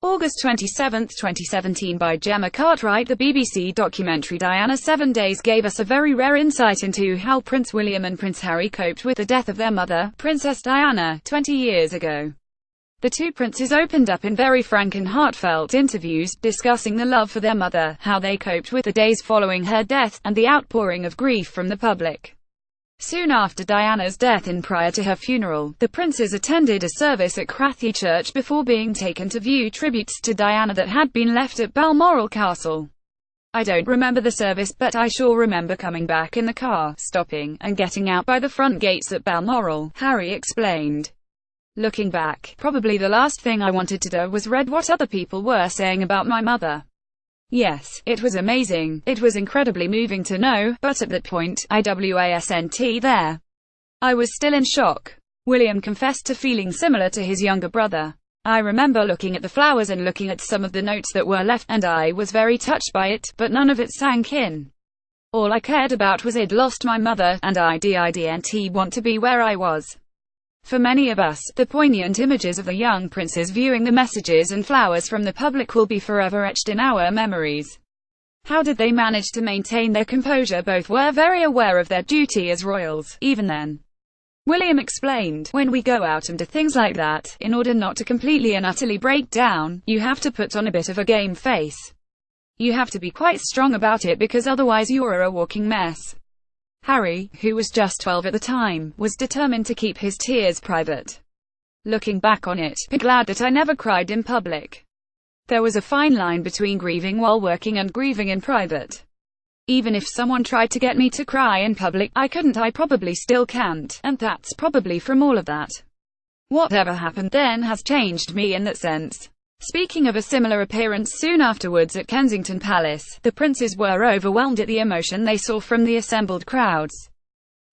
August 27, 2017 by Gemma Cartwright. The BBC documentary Diana 7 Days gave us a very rare insight into how Prince William and Prince Harry coped with the death of their mother, Princess Diana, 20 years ago. The two princes opened up in very frank and heartfelt interviews, discussing the love for their mother, how they coped with the days following her death, and the outpouring of grief from the public. Soon after Diana's death and prior to her funeral, the princes attended a service at Crathy Church before being taken to view tributes to Diana that had been left at Balmoral Castle. "I don't remember the service, but I sure remember coming back in the car, stopping, and getting out by the front gates at Balmoral," Harry explained. "Looking back, probably the last thing I wanted to do was read what other people were saying about my mother. Yes, it was amazing, it was incredibly moving to know, but at that point, I was still in shock." William confessed to feeling similar to his younger brother. "I remember looking at the flowers and looking at some of the notes that were left, and I was very touched by it, but none of it sank in. All I cared about was I'd lost my mother, and I didn't want to be where I was." For many of us, the poignant images of the young princes viewing the messages and flowers from the public will be forever etched in our memories. How did they manage to maintain their composure? Both were very aware of their duty as royals, even then. William explained, "When we go out and do things like that, in order not to completely and utterly break down, you have to put on a bit of a game face. You have to be quite strong about it because otherwise you're a walking mess." Harry, who was just 12 at the time, was determined to keep his tears private. "Looking back on it, I'm glad that I never cried in public. There was a fine line between grieving while working and grieving in private. Even if someone tried to get me to cry in public, I couldn't, I probably still can't, and that's probably from all of that. Whatever happened then has changed me in that sense." Speaking of a similar appearance soon afterwards at Kensington Palace, the princes were overwhelmed at the emotion they saw from the assembled crowds.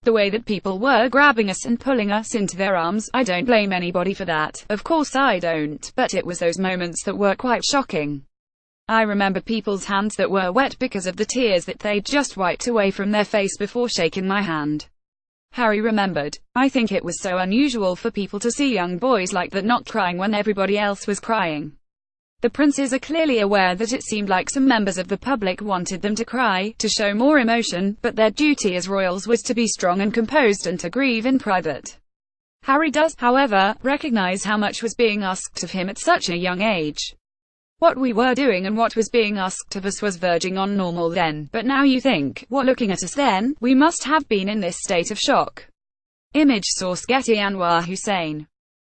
"The way that people were grabbing us and pulling us into their arms, I don't blame anybody for that, of course I don't, but it was those moments that were quite shocking. I remember people's hands that were wet because of the tears that they'd just wiped away from their face before shaking my hand." Harry remembered, "I think it was so unusual for people to see young boys like that not crying when everybody else was crying." The princes are clearly aware that it seemed like some members of the public wanted them to cry, to show more emotion, but their duty as royals was to be strong and composed and to grieve in private. Harry does, however, recognize how much was being asked of him at such a young age. "What we were doing and what was being asked of us was verging on normal then, but now you think, what looking at us then, we must have been in this state of shock." Image source Getty Anwar Hussain.